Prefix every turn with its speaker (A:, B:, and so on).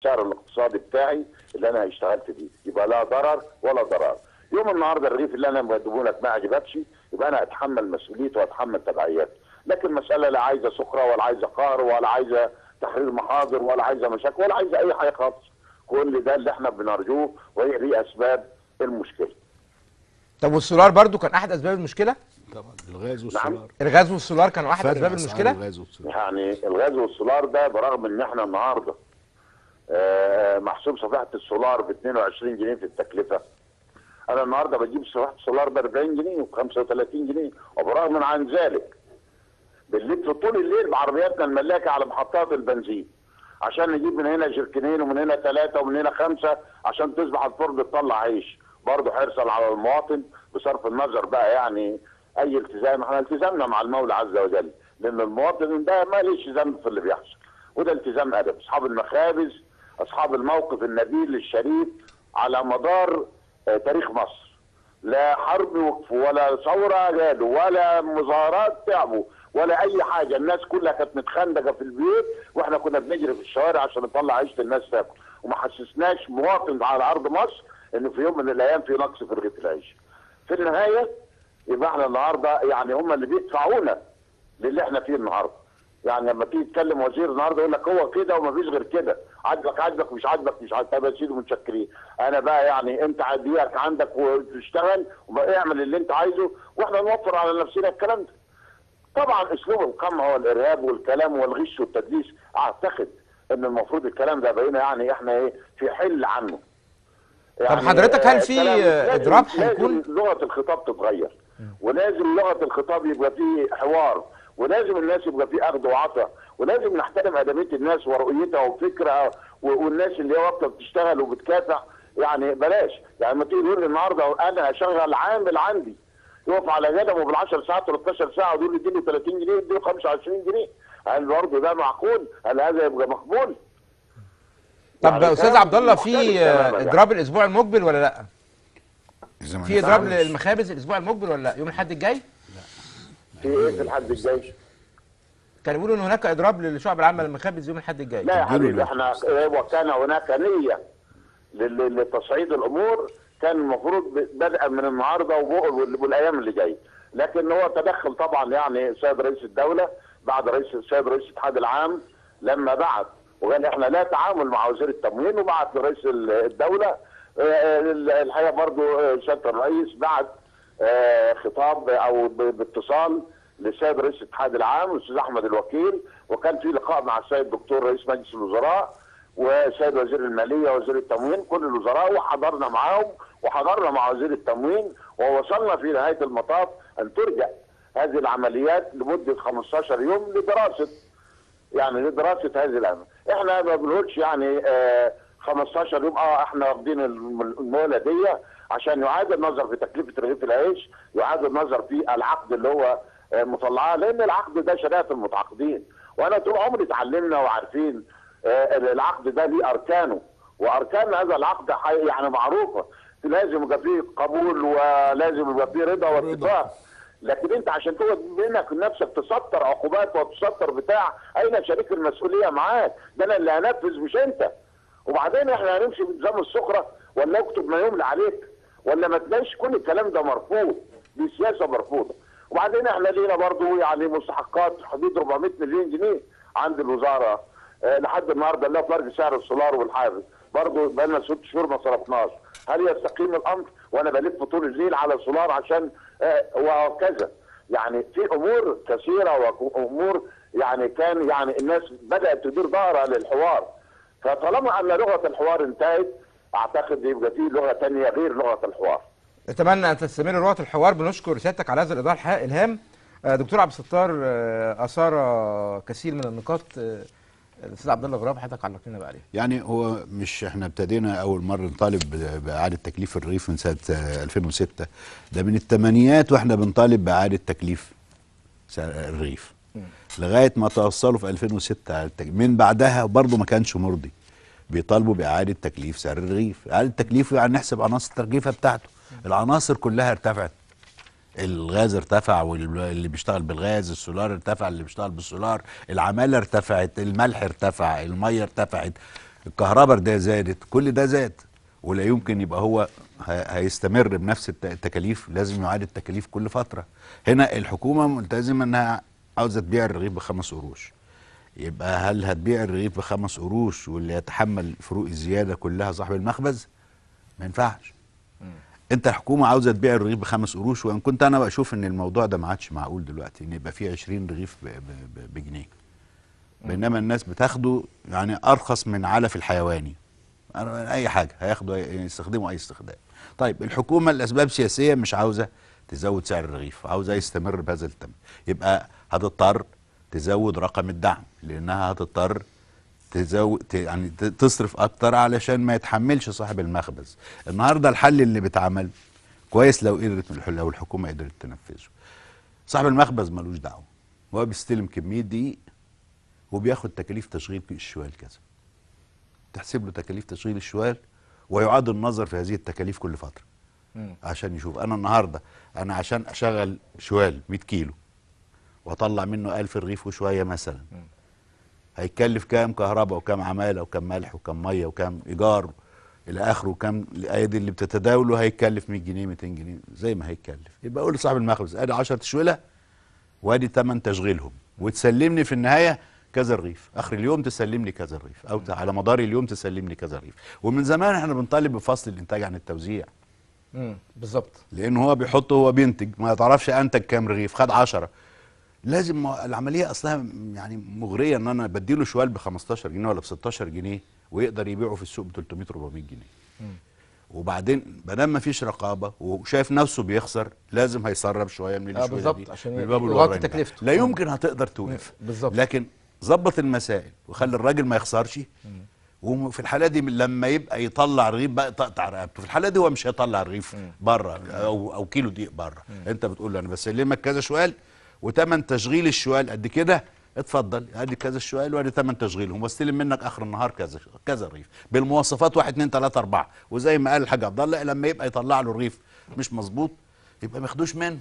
A: السعر الاقتصادي بتاعي اللي انا اشتغلت بيه، يبقى لا ضرر ولا ضرار. يوم النهارده الرغيف اللي انا بقدمه لك ما عجبكش يبقى انا اتحمل مسؤوليته واتحمل تبعياته، لكن مساله لا عايزه سخره ولا عايزه قهر ولا عايزه تحرير محاضر ولا عايزه مشاكل ولا عايزه اي حاجه خالص. كل ده اللي احنا بنرجوه وهي دي اسباب المشكله.
B: طب والسولار برضو كان احد اسباب المشكله؟
C: طبعا الغاز والسولار.
B: الغاز والسولار كانوا احد اسباب المشكله؟
C: الغاز والسولار.
A: يعني الغاز والسولار ده برغم ان احنا النهارده محسوب صفيحه السولار ب 22 جنيه في التكلفه. انا النهارده بجيب صفيحه السولار ب 40 جنيه و 35 جنيه، وبرغم عن ذلك بالليل طول الليل بعربياتنا الملاكه على محطات البنزين عشان نجيب من هنا جركنين ومن هنا 3 ومن هنا 5 عشان تصبح الفرن تطلع عيش، برضه حرصا على المواطن بصرف النظر بقى يعني اي التزام. احنا التزامنا مع المولى عز وجل، لان المواطن ده ما ليش ذنب في اللي بيحصل، وده التزام ادب. اصحاب المخابز، اصحاب الموقف النبيل الشريف على مدار تاريخ مصر، لا حرب وقفوا ولا ثوره جادوا ولا مظاهرات تعبوا ولا اي حاجه، الناس كلها كانت متخندقه في البيوت واحنا كنا بنجري في الشوارع عشان نطلع عيشه الناس تاكل، وما حسسناش مواطن على ارض مصر ان في يوم من الايام في نقص في رغيف العيش. في النهايه يبقى احنا النهارده يعني هم اللي بيدفعونا للي احنا فيه النهارده. يعني لما تيجي تكلم وزير النهارده يقول لك هو كده ومفيش غير كده، عاجبك عاجبك مش عاجبك مش عاجبك. طب يا سيدي متشكرين، انا بقى يعني انت عديك عندك وتشتغل واعمل اللي انت عايزه واحنا نوفر على نفسنا الكلام ده. طبعا اسلوب القمع هو الارهاب والكلام والغش والتدليس، اعتقد ان المفروض الكلام ده بقينا يعني احنا ايه في حل عنه.
B: يعني طب حضرتك هل في اضراب هيكون؟
A: لازم لغه الخطاب تتغير، ولازم لغه الخطاب يبقى فيه حوار، ولازم الناس يبقى فيه اخذ وعطاء، ولازم نحترم ادميه الناس ورؤيتها وفكرها، والناس اللي هي واقفه بتشتغل وبتكافح. يعني بلاش يعني لما تيجي تقول لي النهارده انا اشغل عامل عندي يقف على قدمه بال10 ساعات و13 ساعه ويقول لي اديله 30 جنيه اديله 25 جنيه، هل برضه ده معقول؟ هل هذا يبقى مقبول؟
B: طب
A: يعني
B: استاذ عبد الله في اضراب الاسبوع المقبل ولا لا؟ في اضراب للمخابز الاسبوع المقبل ولا لا؟ يوم الاحد الجاي؟
A: لا. في ايه في الحد الجاي؟
B: كانوا بيقولوا ان هناك اضراب للشعب العامه للمخابز يوم الاحد الجاي.
A: لا يا حبيبي احنا وكان هناك نيه لتصعيد الامور، كان المفروض بدءا من النهارده والايام اللي جايه، لكن هو تدخل طبعا يعني السيد رئيس الدوله بعد السيد رئيس الاتحاد العام لما بعت وقال احنا لا تعامل مع وزير التموين، وبعت لرئيس الدوله الحقيقه برضه سياده الرئيس بعت خطاب او باتصال للسيد رئيس الاتحاد العام الاستاذ احمد الوكيل، وكان في لقاء مع السيد الدكتور رئيس مجلس الوزراء والسيد وزير الماليه ووزير التموين كل الوزراء، وحضرنا معاهم وحضرنا مع وزير التموين، ووصلنا في نهايه المطاف ان ترجع هذه العمليات لمده 15 يوم لدراسه هذه الامر. احنا ما بنقولش يعني 15 يوم احنا واخدين المهله دي عشان يعاد النظر في تكلفه رغيف العيش، يعاد النظر في العقد اللي هو مطلعاه، لان العقد ده شريعه المتعاقدين، وانا طول عمري اتعلمنا وعارفين العقد ده ليه اركانه، واركان هذا العقد يعني معروفه، لازم يبقى فيه قبول ولازم يبقى فيه رضا واتفاق. لكن انت عشان تقعد بينك نفسك تسطر عقوبات وتسطر بتاع، اين شريك المسؤوليه معاك؟ ده انا اللي هنفذ مش انت. وبعدين احنا هنمشي بنظام السخره ولا اكتب ما يملى عليك ولا ما تلاقيش؟ كل الكلام ده مرفوض، دي سياسه مرفوضه. وبعدين احنا لينا برضه يعني مستحقات حدود 400 مليون جنيه عند الوزاره لحد النهارده اللي هو فرق سعر السولار والحافز، برضه بقى لنا 6 شهور ما صرفناش. هل يستقيم الامر وانا بلف طول الليل على السولار عشان وهكذا؟ يعني في امور كثيره وامور يعني كان يعني الناس بدات تدير ظهرها للحوار، فطالما ان لغه الحوار انتهت اعتقد يبقى في لغه ثانيه غير لغه الحوار.
B: اتمنى ان تستمر لغه الحوار. بنشكر سيادتك على هذا الايضاح الحقيقه. الهام دكتور عبد الستار اثار كثير من النقاط الاستاذ عبد الله غراب حضرتك علق لنا بقى عليه.
C: يعني هو مش احنا ابتدينا اول مره نطالب باعاده تكليف الرغيف من سنه 2006، ده من الثمانينات واحنا بنطالب باعاده تكليف سعر الرغيف لغايه ما توصلوا في 2006 من بعدها برضه ما كانش مرضي، بيطالبوا باعاده تكليف سعر الرغيف. اعاده تكليفه يعني نحسب عناصر التركيبه بتاعته، العناصر كلها ارتفعت، الغاز ارتفع واللي بيشتغل بالغاز، السولار ارتفع اللي بيشتغل بالسولار، العماله ارتفعت، الملح ارتفع، الميه ارتفعت، الكهرباء ده زادت، كل ده زاد، ولا يمكن يبقى هو هيستمر بنفس التكاليف، لازم يعاد التكاليف كل فترة. هنا الحكومة ملتزمة انها عاوزة تبيع الرغيف ب5 قروش، يبقى هل هتبيع الرغيف ب5 قروش واللي يتحمل فروق الزيادة كلها صاحب المخبز؟ ما ينفعش. انت الحكومة عاوزة تبيع الرغيف ب5 قروش، وان كنت انا بشوف ان الموضوع ده ما عادش معقول دلوقتي، ان يبقى فيه 20 رغيف بجنيه، بينما الناس بتاخده يعني ارخص من علف الحيواني، اي حاجه هياخدوا يستخدموا اي استخدام. طيب الحكومه لاسباب سياسيه مش عاوزه تزود سعر الرغيف، عاوزه يستمر بهذا الثمن، يبقى هتضطر تزود رقم الدعم، لانها هتضطر تزود يعني تصرف اكتر علشان ما يتحملش صاحب المخبز. النهارده الحل اللي بيتعمل كويس لو الحكومه قدرت تنفذه. صاحب المخبز ملوش دعوه، هو بيستلم كميه دقيق وبياخد تكاليف تشغيل الشوال كذا، تحسب له تكاليف تشغيل الشوال ويعاد النظر في هذه التكاليف كل فتره عشان يشوف انا النهارده انا عشان اشغل شوال 100 كيلو واطلع منه 1000 رغيف وشويه مثلا، هيكلف كام كهرباء وكام عماله وكام ملح وكام ميه وكام ايجار الى اخره، وكام الايادي اللي بتتداوله، هيكلف 100 جنيه 200 جنيه زي ما هيكلف. يبقى اقول لصاحب المخبز ادي 10 شوله وادي ثمن تشغيلهم، وتسلمني في النهايه كذا رغيف، اخر اليوم تسلم لي كذا رغيف، او على مدار اليوم تسلم لي كذا رغيف. ومن زمان احنا بنطالب بفصل الانتاج عن التوزيع.
B: بالظبط.
C: لانه هو بيحط، هو بينتج، ما تعرفش انتج كام رغيف، خد 10، لازم العمليه اصلها يعني مغريه ان انا بديله شوال ب 15 جنيه ولا ب 16 جنيه ويقدر يبيعه في السوق ب 300 400 جنيه. وبعدين ما دام ما فيش رقابه وشايف نفسه بيخسر، لازم هيسرب شويه من الشويه
B: بالظبط
C: دي
B: عشان
C: من الباب
B: يغطي
C: الوراني،
B: تكلفته.
C: لا يمكن هتقدر توقف.
B: بالظبط.
C: لكن ظبط المسائل وخلي الراجل ما يخسرش، وفي الحاله دي لما يبقى يطلع رغيف بقى تقطع رقبته. في الحاله دي هو مش هيطلع رغيف بره او كيلو دقيق بره، انت بتقول له انا بسلمك كذا شوال وتمن تشغيل الشوال قد كده، اتفضل ادي كذا الشوال وادي ثمن تشغيلهم، واستلم منك اخر النهار كذا كذا رغيف بالمواصفات 1 2 3 4. وزي ما قال الحاج عبد الله، لما يبقى يطلع له رغيف مش مظبوط يبقى ما ياخدوش منه،